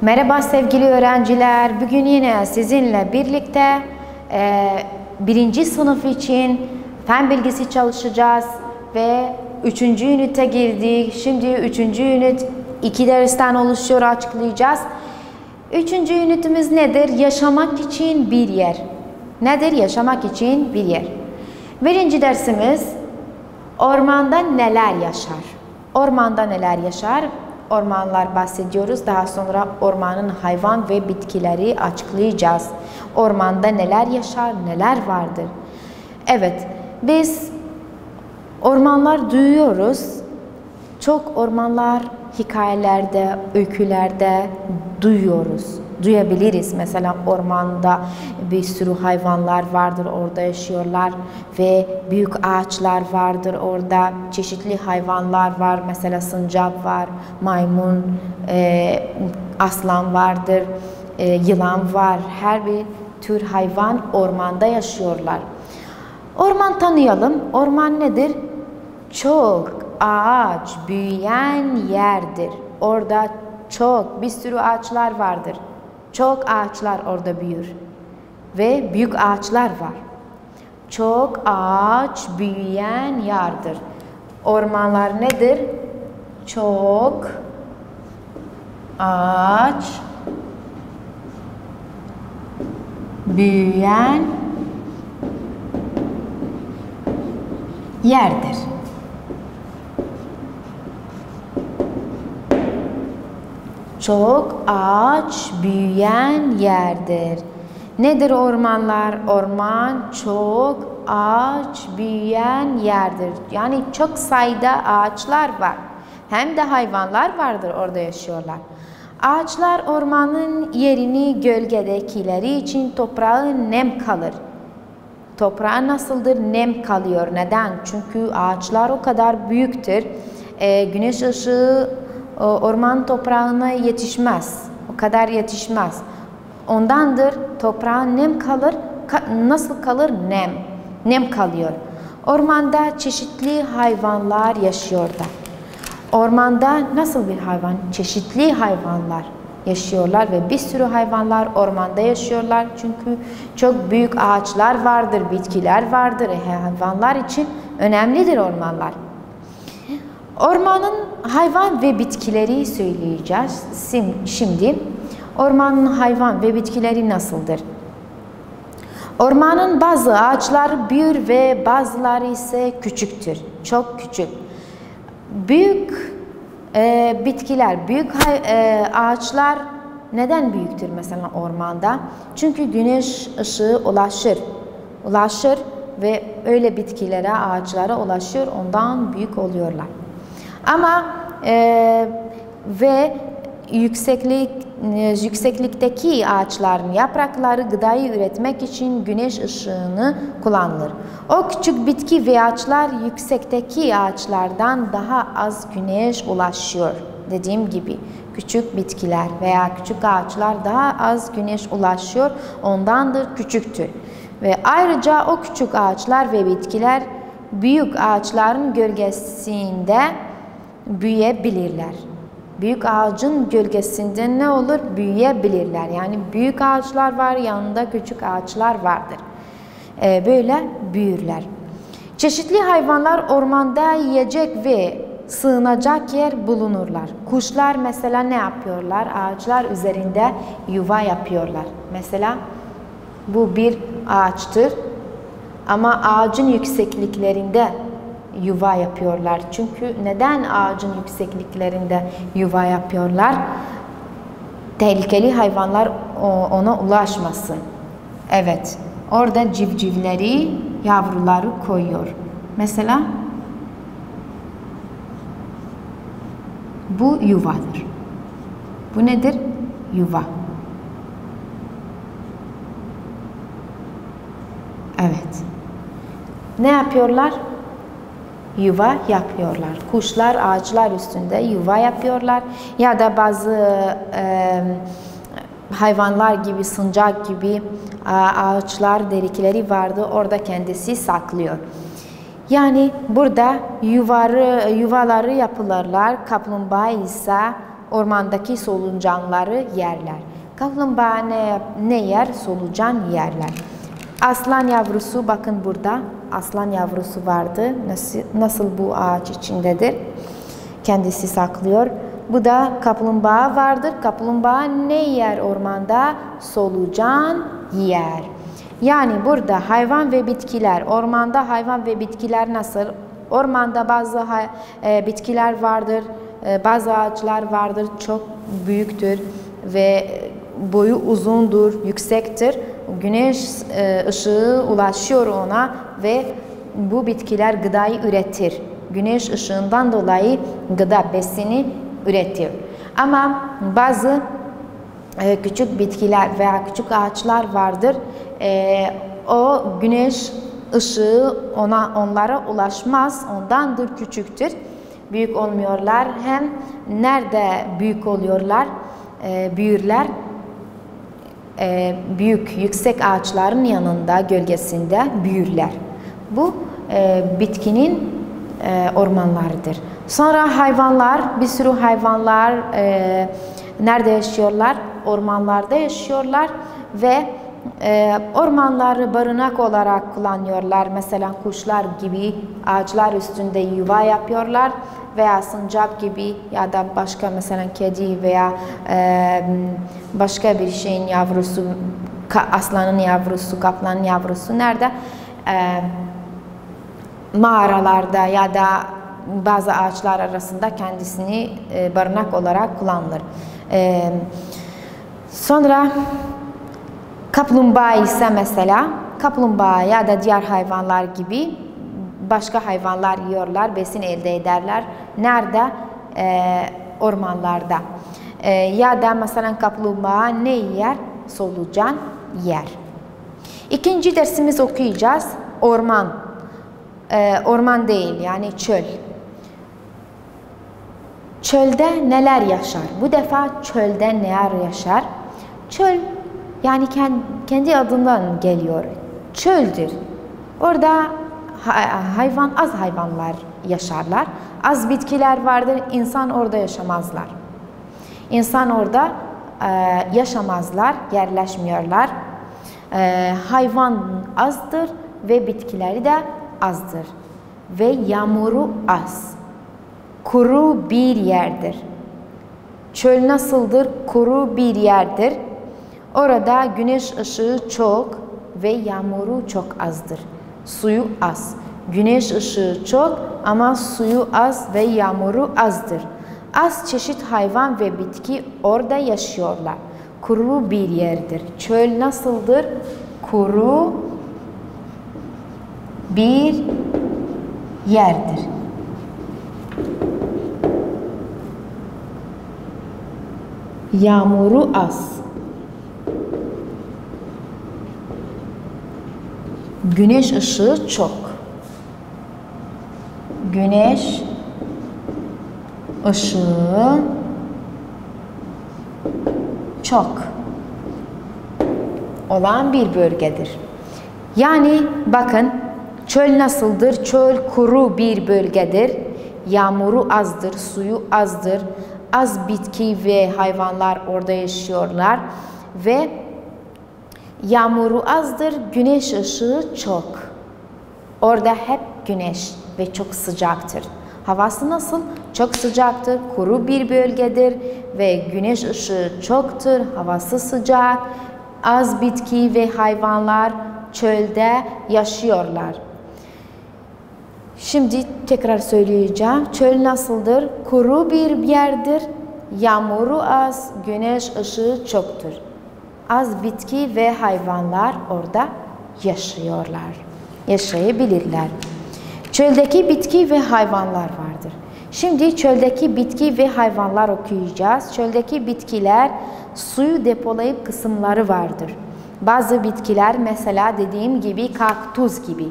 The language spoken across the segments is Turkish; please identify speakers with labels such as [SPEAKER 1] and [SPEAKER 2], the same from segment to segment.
[SPEAKER 1] Merhaba sevgili öğrenciler. Bugün yine sizinle birlikte birinci sınıf için fen bilgisi çalışacağız ve 3. ünite girdik. Şimdi 3. ünit 2 dersten oluşuyor, açıklayacağız. 3. ünitimiz nedir? Yaşamak için bir yer. Nedir? Yaşamak için bir yer. Birinci dersimiz ormanda neler yaşar? Ormanda neler yaşar? Ormanlar bahsediyoruz. Daha sonra ormanın hayvan ve bitkileri açıklayacağız. Ormanda neler yaşar, neler vardır? Evet, biz ormanlar duyuyoruz. Çok ormanlar hikayelerde, öykülerde duyabiliriz. Mesela ormanda bir sürü hayvanlar vardır, orada yaşıyorlar ve büyük ağaçlar vardır orada. Çeşitli hayvanlar var, mesela sincap var, maymun, aslan vardır, yılan var. Her bir tür hayvan ormanda yaşıyorlar. Orman tanıyalım. Orman nedir? Çok ağaç büyüyen yerdir. Orada bir sürü ağaçlar vardır. Çok ağaçlar orada büyür. Ve büyük ağaçlar var. Çok ağaç büyüyen yerdir. Ormanlar nedir? Çok ağaç büyüyen yerdir. Çok ağaç büyüyen yerdir. Nedir ormanlar? Orman çok ağaç büyüyen yerdir. Yani çok sayıda ağaçlar var. Hem de hayvanlar vardır, orada yaşıyorlar. Ağaçlar ormanın yerini gölgedekileri için toprağı nem kalır. Toprağı nasıldır? Nem kalıyor. Neden? Çünkü ağaçlar o kadar büyüktür. Güneş ışığı orman toprağına yetişmez. O kadar yetişmez. Ondandır toprağa nem kalır. Nasıl kalır? Nem kalıyor. Ormanda çeşitli hayvanlar yaşıyor da. Ormanda nasıl bir hayvan? Çeşitli hayvanlar yaşıyorlar ve bir sürü hayvanlar ormanda yaşıyorlar. Çünkü çok büyük ağaçlar vardır, bitkiler vardır. Hayvanlar için önemlidir ormanlar. Ormanın hayvan ve bitkileri söyleyeceğiz. Şimdi ormanın hayvan ve bitkileri nasıldır? Ormanın bazı ağaçlar büyür ve bazıları ise küçüktür. Çok küçük. Büyük bitkiler, büyük ağaçlar neden büyüktür mesela ormanda? Çünkü güneş ışığı ulaşır ve öyle bitkilere, ağaçlara ulaşır, ondan büyük oluyorlar. Ama ve yükseklikteki ağaçların yaprakları gıdayı üretmek için güneş ışığını kullanılır. O küçük bitki ve ağaçlar yüksekteki ağaçlardan daha az güneş ulaşıyor. Dediğim gibi küçük bitkiler veya küçük ağaçlar daha az güneş ulaşıyor, ondandır küçüktür. Ve ayrıca o küçük ağaçlar ve bitkiler büyük ağaçların gölgesinde büyüyebilirler. Büyük ağacın gölgesinde ne olur? Büyüyebilirler. Yani büyük ağaçlar var, yanında küçük ağaçlar vardır. Böyle büyürler. Çeşitli hayvanlar ormanda yiyecek ve sığınacak yer bulunurlar. Kuşlar mesela ne yapıyorlar? Ağaçlar üzerinde yuva yapıyorlar. Mesela bu bir ağaçtır ama ağacın yüksekliklerinde yuva yapıyorlar. Çünkü neden ağacın yüksekliklerinde yuva yapıyorlar? Tehlikeli hayvanlar ona ulaşmasın. Evet, orada civcivleri, yavruları koyuyor. Mesela bu yuvadır. Bu nedir? Yuva. Evet. Ne yapıyorlar? Yuva yapıyorlar. Kuşlar ağaçlar üstünde yuva yapıyorlar. Ya da bazı hayvanlar gibi, sincap gibi ağaçlar delikleri vardı. Orada kendisi saklıyor. Yani burada yuvaları yapılırlar. Kaplumbağa ise ormandaki solucanları yerler. Kaplumbağa ne yer? Solucan yerler. Aslan yavrusu, bakın burada aslan yavrusu vardı. Nasıl bu ağaç içindedir? Kendisi saklıyor. Bu da kaplumbağa vardır. Kaplumbağa ne yer ormanda? Solucan yer. Yani burada hayvan ve bitkiler, ormanda hayvan ve bitkiler nasıl? Ormanda bazı bitkiler vardır, bazı ağaçlar vardır, çok büyüktür ve boyu uzundur, yüksektir. Güneş ışığı ulaşıyor ona ve bu bitkiler gıdayı üretir. Güneş ışığından dolayı gıda, besini üretir. Ama bazı küçük bitkiler veya küçük ağaçlar vardır. O güneş ışığı onlara ulaşmaz. Ondandır küçüktür. Büyük olmuyorlar. Hem nerede büyük oluyorlar? Büyürler. Büyük, yüksek ağaçların yanında, gölgesinde büyürler. Bu bitkinin ormanlarıdır. Sonra hayvanlar, bir sürü hayvanlar nerede yaşıyorlar? Ormanlarda yaşıyorlar ve ormanları barınak olarak kullanıyorlar. Mesela kuşlar gibi ağaçlar üstünde yuva yapıyorlar veya sincap gibi ya da başka mesela kedi veya başka bir şeyin yavrusu, aslanın yavrusu, kaplanın yavrusu nerede? Mağaralarda ya da bazı ağaçlar arasında kendisini barınak olarak kullanılır. Sonra kaplumbağa ise mesela kaplumbağa ya da diğer hayvanlar gibi başka hayvanlar yiyorlar, besin elde ederler. Nerede? Ormanlarda. Ya da mesela kaplumbağa ne yer? Solucan yer. İkinci dersimiz okuyacağız. Orman. Orman değil, yani çöl. Çölde neler yaşar? Bu defa çölde neler yaşar? Çöl yani kendi adından geliyor. Çöldür. Orada az hayvanlar yaşarlar. Az bitkiler vardır. İnsan orada yaşamazlar. İnsan orada yaşamazlar, yerleşmiyorlar. Hayvan azdır ve bitkileri de azdır. Ve yağmuru az. Kuru bir yerdir. Çöl nasıldır? Kuru bir yerdir. Orada güneş ışığı çok ve yağmuru çok azdır. Suyu az. Güneş ışığı çok ama suyu az ve yağmuru azdır. Az çeşit hayvan ve bitki orada yaşıyorlar. Kuru bir yerdir. Çöl nasıldır? Kuru bir yerdir. Yağmuru az. Güneş ışığı çok. Güneş ışığı çok olan bir bölgedir. Yani bakın çöl nasıldır? Çöl kuru bir bölgedir. Yağmuru azdır, suyu azdır. Az bitki ve hayvanlar orada yaşıyorlar ve yağmuru azdır, güneş ışığı çok. Orada hep güneş ve çok sıcaktır. Havası nasıl? Çok sıcaktır, kuru bir bölgedir ve güneş ışığı çoktur, havası sıcak. Az bitki ve hayvanlar çölde yaşıyorlar. Şimdi tekrar söyleyeceğim. Çöl nasıldır? Kuru bir yerdir. Yağmuru az, güneş ışığı çoktur. Az bitki ve hayvanlar orada yaşıyorlar. Yaşayabilirler. Çöldeki bitki ve hayvanlar vardır. Şimdi çöldeki bitki ve hayvanlar okuyacağız. Çöldeki bitkiler suyu depolayıp kısımları vardır. Bazı bitkiler mesela dediğim gibi kaktüs gibi.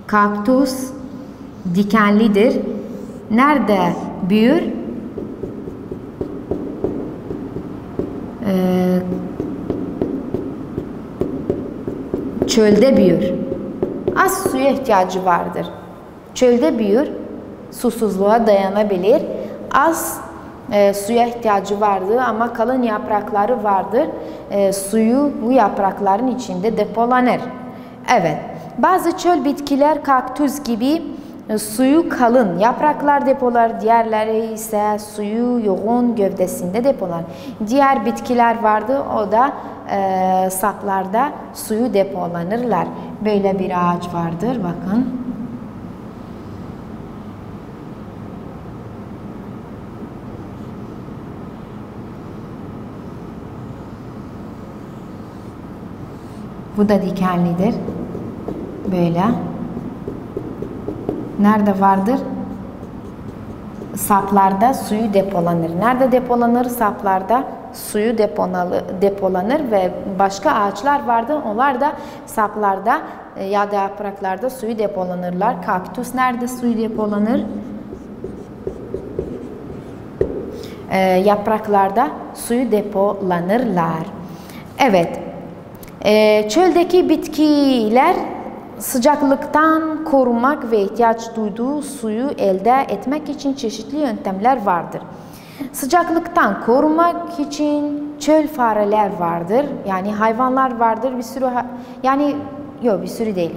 [SPEAKER 1] Kaktüs dikenlidir. Nerede büyür? Çölde büyür. Az suya ihtiyacı vardır. Çölde büyür. Susuzluğa dayanabilir. Az suya ihtiyacı vardır ama kalın yaprakları vardır. Suyu bu yaprakların içinde depolanır. Evet, bazı çöl bitkiler kaktüs gibi suyu kalın yapraklar depolar, diğerleri ise suyu yoğun gövdesinde depolar. Diğer bitkiler vardı, o da saplarda suyu depolanırlar. Böyle bir ağaç vardır, bakın. Bu da dikenlidir. Böyle. Nerede vardır? Saplarda suyu depolanır. Nerede depolanır? Saplarda suyu depolanır ve başka ağaçlar vardı. Onlar da saplarda ya da yapraklarda suyu depolanırlar. Kaktüs nerede suyu depolanır? Yapraklarda suyu depolanırlar. Evet. Çöldeki bitkiler sıcaklıktan korumak ve ihtiyaç duyduğu suyu elde etmek için çeşitli yöntemler vardır. Sıcaklıktan korumak için çöl fareler vardır. Yani hayvanlar vardır. Bir sürü bir sürü değil.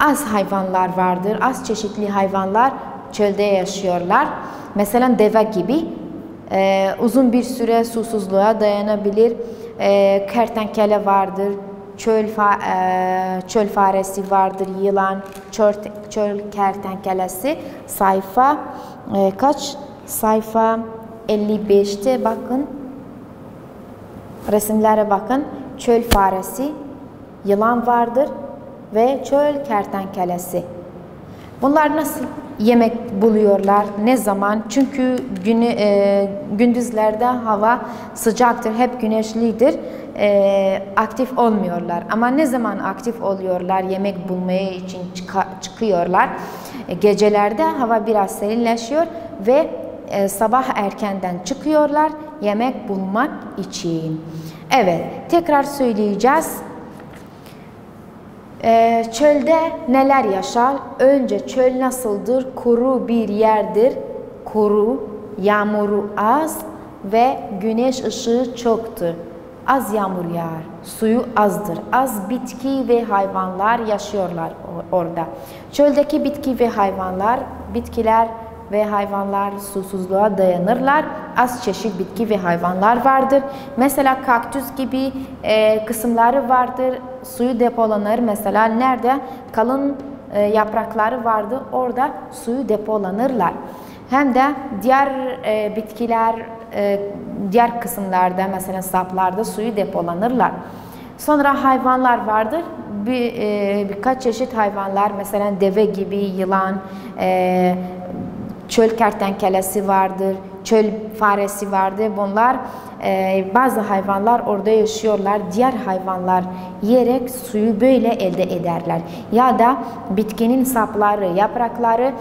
[SPEAKER 1] Az hayvanlar vardır. Az çeşitli hayvanlar çölde yaşıyorlar. Mesela deve gibi uzun bir süre susuzluğa dayanabilir. Kertenkele vardır. Çöl faresi vardır, yılan, çöl kertenkelesi. Sayfa kaç? Sayfa 55'te bakın. Resimlere bakın. Çöl faresi, yılan vardır ve çöl kertenkelesi. Bunlar nasıl yemek buluyorlar? Ne zaman? Çünkü gündüzlerde hava sıcaktır, hep güneşlidir. Aktif olmuyorlar. Ama ne zaman aktif oluyorlar? Yemek bulmaya için çıkıyorlar. Gecelerde hava biraz serinleşiyor ve sabah erkenden çıkıyorlar yemek bulmak için. Evet, tekrar söyleyeceğiz. Çölde neler yaşar? Önce çöl nasıldır? Kuru bir yerdir. Kuru, yağmuru az ve güneş ışığı çoktur. Az yağmur yağar, suyu azdır. Az bitki ve hayvanlar yaşıyorlar orada. Çöldeki bitkiler ve hayvanlar susuzluğa dayanırlar. Az çeşit bitki ve hayvanlar vardır. Mesela kaktüs gibi kısımları vardır. Suyu depolanır. Mesela nerede kalın yaprakları vardı, orada suyu depolanırlar. Hem de diğer bitkiler diğer kısımlarda, mesela saplarda suyu depolanırlar. Sonra hayvanlar vardır. Birkaç çeşit hayvanlar, mesela deve gibi, yılan, çöl kertenkelesi vardır, çöl faresi vardır. Bunlar bazı hayvanlar orada yaşıyorlar. Diğer hayvanlar yiyerek suyu böyle elde ederler. Ya da bitkinin sapları, yaprakları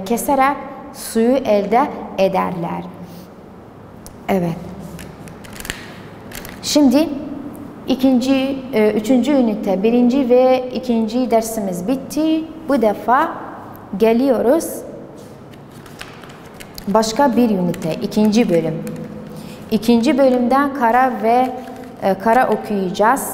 [SPEAKER 1] keserek suyu elde ederler. Evet. Şimdi üçüncü ünite, birinci ve ikinci dersimiz bitti. Bu defa geliyoruz başka bir ünite, ikinci bölüm. İkinci bölümden kara okuyacağız.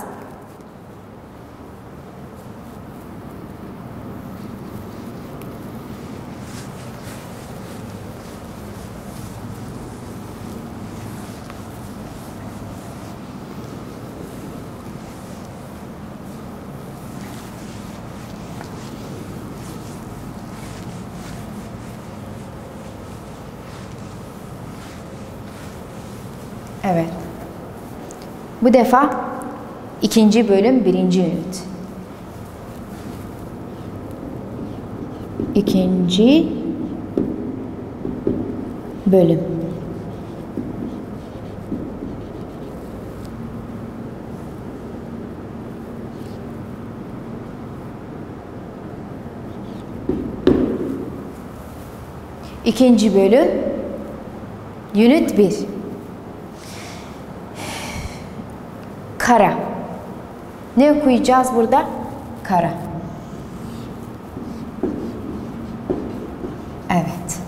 [SPEAKER 1] Evet. Bu defa ikinci bölüm, birinci ünit. İkinci bölüm. İkinci bölüm, ünit 1. Kara. Ne okuyacağız burada? Kara. Evet.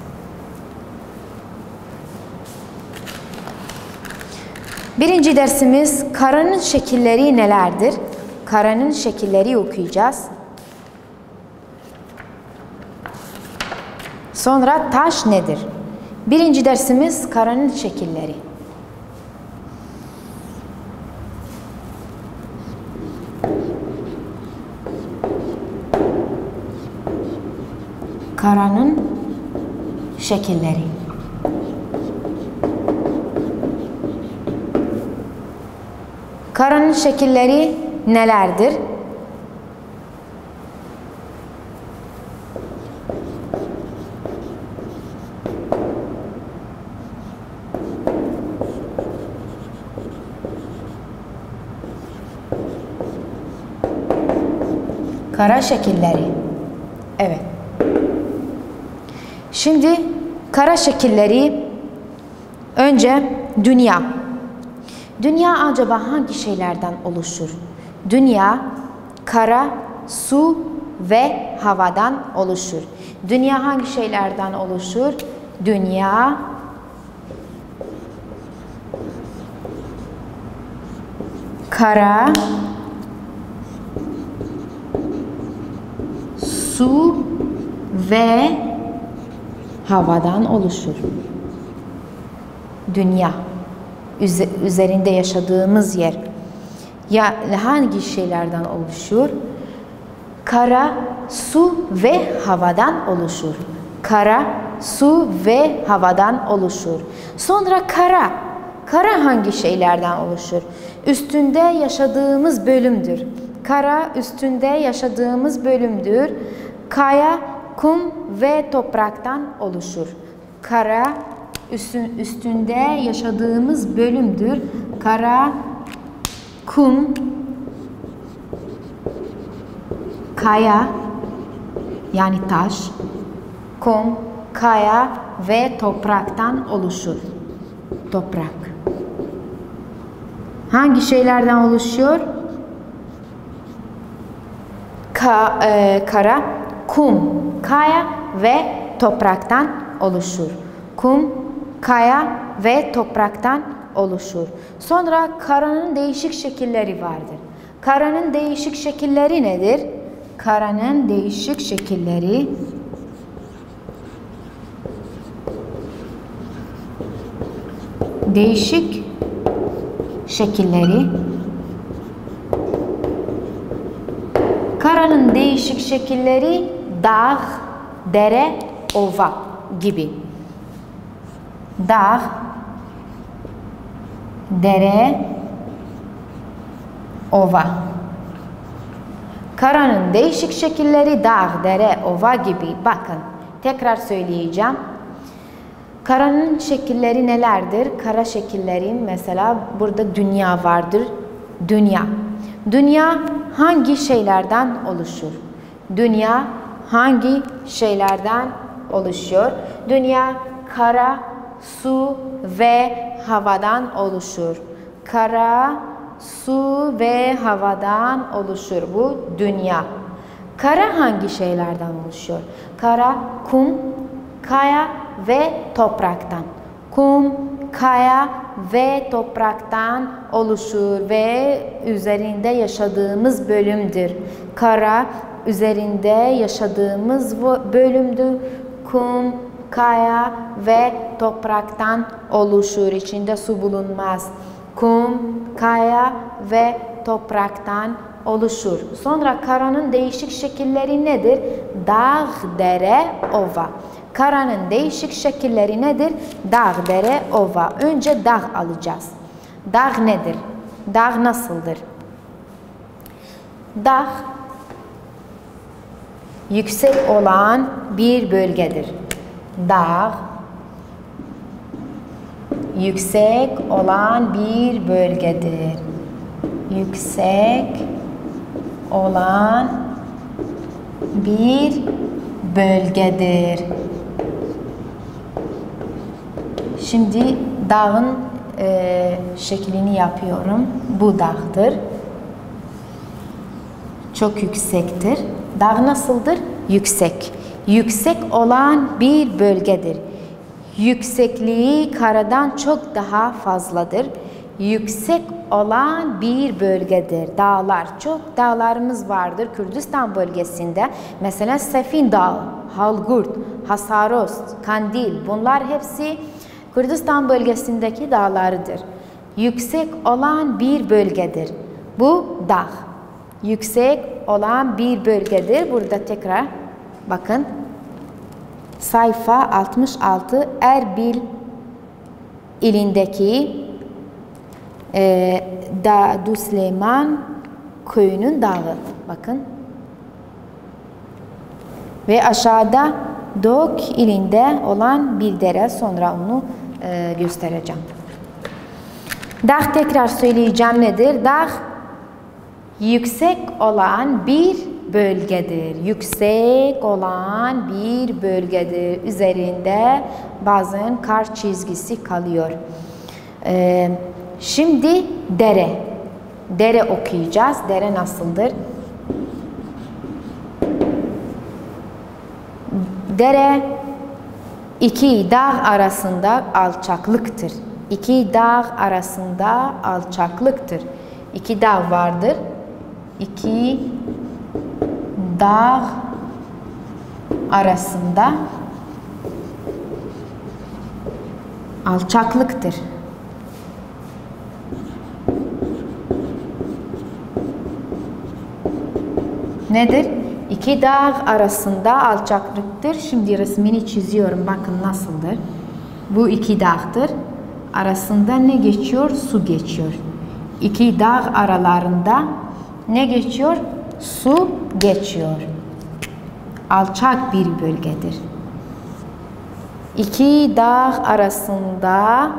[SPEAKER 1] Birinci dersimiz karanın şekilleri nelerdir? Karanın şekilleri okuyacağız. Sonra taş nedir? Birinci dersimiz karanın şekilleri. Karanın şekilleri. Karanın şekilleri nelerdir? Kara şekilleri. Evet. Şimdi kara şekilleri, önce dünya. Dünya acaba hangi şeylerden oluşur? Dünya kara, su ve havadan oluşur. Dünya hangi şeylerden oluşur? Dünya kara, su ve havadan oluşur. Dünya üzerinde yaşadığımız yer ya hangi şeylerden oluşur? Kara, su ve havadan oluşur. Kara, su ve havadan oluşur. Sonra kara. Kara hangi şeylerden oluşur? Üstünde yaşadığımız bölümdür. Kara üstünde yaşadığımız bölümdür. Kaya, kum ve topraktan oluşur. Kara üstünde yaşadığımız bölümdür. Kara, kum, kaya yani taş, kum, kaya ve topraktan oluşur. Toprak. Hangi şeylerden oluşuyor? Kara, kum, kaya ve topraktan oluşur. Kum, kaya ve topraktan oluşur. Sonra karanın değişik şekilleri vardır. Karanın değişik şekilleri nedir? Karanın değişik şekilleri Karanın değişik şekilleri dağ, dere, ova gibi. Dağ, dere, ova. Karanın değişik şekilleri dağ, dere, ova gibi. Bakın, tekrar söyleyeceğim. Karanın şekilleri nelerdir? Kara şekillerin mesela burada dünya vardır. Dünya. Dünya hangi şeylerden oluşur? Dünya hangi şeylerden oluşuyor? Dünya kara, su ve havadan oluşur. Kara, su ve havadan oluşur. Bu dünya. Kara hangi şeylerden oluşuyor? Kara, kum, kaya ve topraktan. Kum, kaya ve topraktan oluşur ve üzerinde yaşadığımız bölümdür. Kara üzerinde yaşadığımız bölümdür. Kum, kaya ve topraktan oluşur. İçinde su bulunmaz. Kum, kaya ve topraktan oluşur. Sonra karanın değişik şekilleri nedir? Dağ, dere, ova. Karanın değişik şekilleri nedir? Dağ, dere, ova. Önce dağ alacağız. Dağ nedir? Dağ nasıldır? Dağ yüksek olan bir bölgedir. Dağ yüksek olan bir bölgedir. Yüksek olan bir bölgedir. Şimdi dağın şeklini yapıyorum. Bu dağdır. Çok yüksektir. Dağ nasıldır? Yüksek. Yüksek olan bir bölgedir. Yüksekliği karadan çok daha fazladır. yüksek olan bir bölgedir. Dağlar, çok dağlarımız vardır Kürdistan bölgesinde. Mesela Sefin Dağı, Halgurt, Hasaros, Kandil, bunlar hepsi Kürdistan bölgesindeki dağlarıdır. Yüksek olan bir bölgedir. Bu dağ. Yüksek olan bir bölgedir. Burada tekrar bakın. Sayfa 66 Erbil ilindeki Dağdusleman köyünün dağı. Bakın. Ve aşağıda Dok ilinde olan bir dere. Sonra onu göstereceğim. Dağ tekrar söyleyeceğim nedir? Dağ yüksek olan bir bölgedir. Yüksek olan bir bölgedir. Üzerinde bazen kar çizgisi kalıyor. Şimdi dere. Dere okuyacağız. Dere nasıldır? Dere iki dağ arasında alçaklıktır. İki dağ arasında alçaklıktır. İki dağ vardır. İki dağ arasında alçaklıktır. Nedir? İki dağ arasında alçaklıktır. Şimdi resmini çiziyorum. Bakın nasıldır. Bu iki dağdır. Arasında ne geçiyor? Su geçiyor. İki dağ aralarında ne geçiyor? Su geçiyor. Alçak bir bölgedir. İki dağ arasında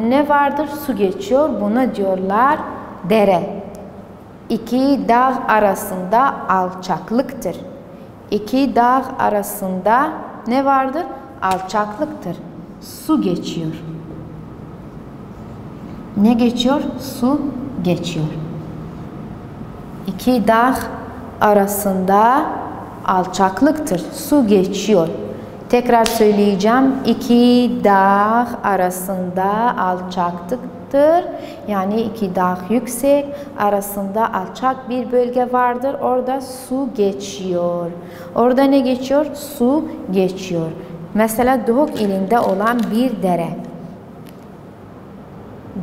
[SPEAKER 1] ne vardır? Su geçiyor. Buna diyorlar dere. İki dağ arasında alçaklıktır. İki dağ arasında ne vardır? Alçaklıktır. Su geçiyor. Ne geçiyor? Su geçiyor. İki dağ arasında alçaklıktır. Su geçiyor. Tekrar söyleyeceğim. İki dağ arasında alçaklıktır. Yani iki dağ yüksek arasında alçak bir bölge vardır. Orada su geçiyor. Orada ne geçiyor? Su geçiyor. Mesela Duhok ilinde olan bir dere.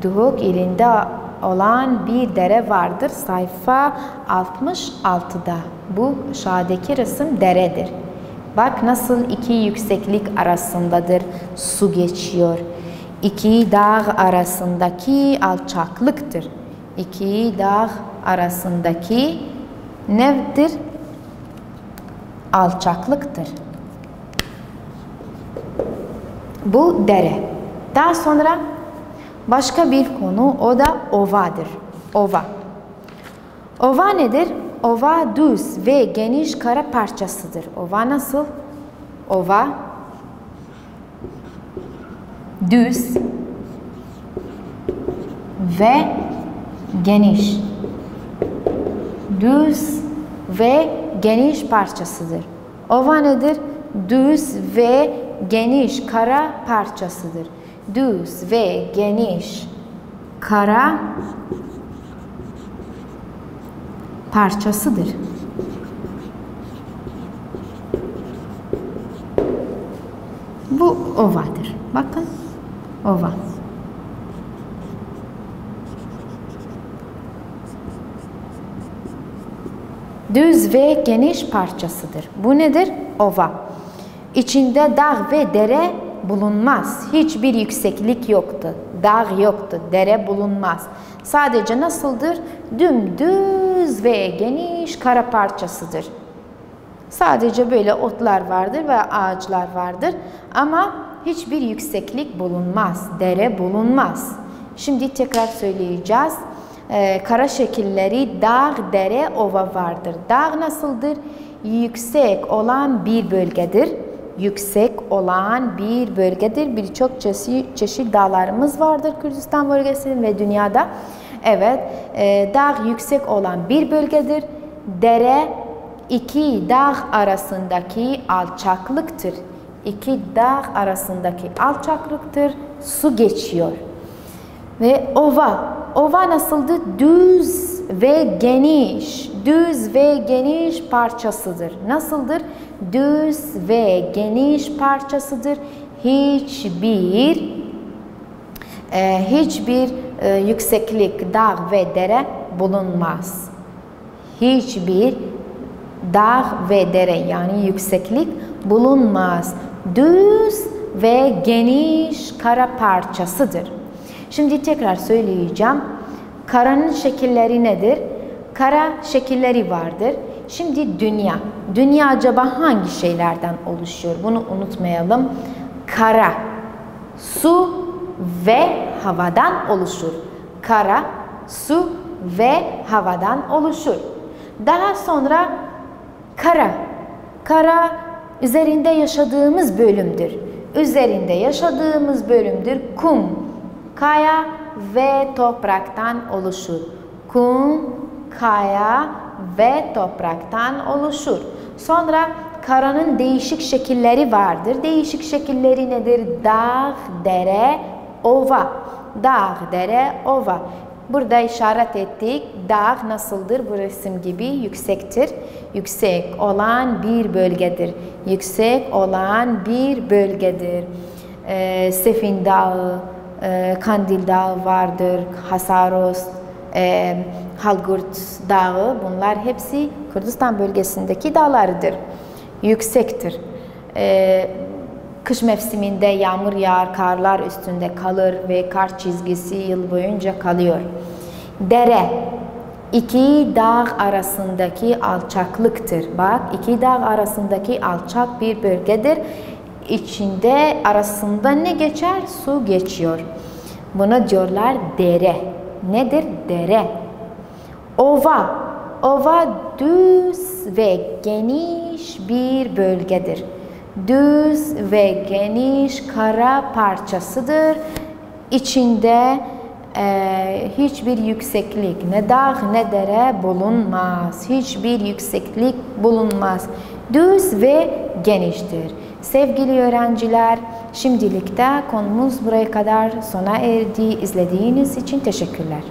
[SPEAKER 1] Duhok ilinde olan bir dere vardır. Sayfa 66'da. Bu aşağıdaki resim deredir. Bak nasıl iki yükseklik arasındadır. Su geçiyor. İki dağ arasındaki alçaklıktır. İki dağ arasındaki nedir? Alçaklıktır. Bu dere. Daha sonra başka bir konu, o da ovadır. Ova. Ova nedir? Ova düz ve geniş kara parçasıdır. Ova nasıl? Ova düz ve geniş. Düz ve geniş parçasıdır. Ova nedir? Düz ve geniş kara parçasıdır. Düz ve geniş kara parçasıdır. Bu ovadır. Bakın. Ova. Düz ve geniş parçasıdır. Bu nedir? Ova. İçinde dağ ve dere bulunmaz. Hiçbir yükseklik yoktu. Dağ yoktu. Dere bulunmaz. Sadece nasıldır? Dümdüz ve geniş kara parçasıdır. Sadece böyle otlar vardır ve ağaçlar vardır. Ama hiçbir yükseklik bulunmaz. Dere bulunmaz. Şimdi tekrar söyleyeceğiz. Kara şekilleri dağ, dere, ova vardır. Dağ nasıldır? Yüksek olan bir bölgedir. Yüksek olan bir bölgedir. Birçok çeşit dağlarımız vardır Kürdistan bölgesinde ve dünyada. Evet, dağ yüksek olan bir bölgedir. Dere iki dağ arasındaki alçaklıktır. İki dağ arasındaki alçaklıktır. Su geçiyor. Ve ova. Ova nasıldı? Düz ve geniş. Düz ve geniş parçasıdır. Nasıldır? Düz ve geniş parçasıdır. Hiçbir yükseklik, dağ ve dere bulunmaz. Hiçbir dağ ve dere yani yükseklik bulunmaz. Düz ve geniş kara parçasıdır. Şimdi tekrar söyleyeceğim. Karanın şekilleri nedir? Kara şekilleri vardır. Şimdi dünya. Dünya acaba hangi şeylerden oluşuyor? Bunu unutmayalım. Kara, su ve havadan oluşur. Kara, su ve havadan oluşur. Daha sonra kara. Kara üzerinde yaşadığımız bölümdür. Üzerinde yaşadığımız bölümdür. Kum, kaya ve topraktan oluşur. Kum, kaya ve topraktan oluşur. Sonra karanın değişik şekilleri vardır. Değişik şekilleri nedir? Dağ, dere, ova. Dağ, dere, ova. Burada işaret ettik. Dağ nasıldır? Bu resim gibi yüksektir. Yüksek olan bir bölgedir. Yüksek olan bir bölgedir. Sefin Dağı, Kandil Dağı vardır. Hasaros, Halgurt Dağı, bunlar hepsi Kürdistan bölgesindeki dağlardır. Yüksektir. Kış mevsiminde yağmur yağar, karlar üstünde kalır ve kar çizgisi yıl boyunca kalıyor. Dere, iki dağ arasındaki alçaklıktır. Bak, iki dağ arasındaki alçak bir bölgedir. İçinde arasında ne geçer? Su geçiyor. Buna diyorlar dere. Nedir? Dere. Ova. Ova düz ve geniş bir bölgedir. Düz ve geniş kara parçasıdır. İçinde hiçbir yükseklik, ne dağ ne dere bulunmaz. Hiçbir yükseklik bulunmaz. Düz ve geniştir. Sevgili öğrenciler, şimdilik de konumuz buraya kadar sona erdi. İzlediğiniz için teşekkürler.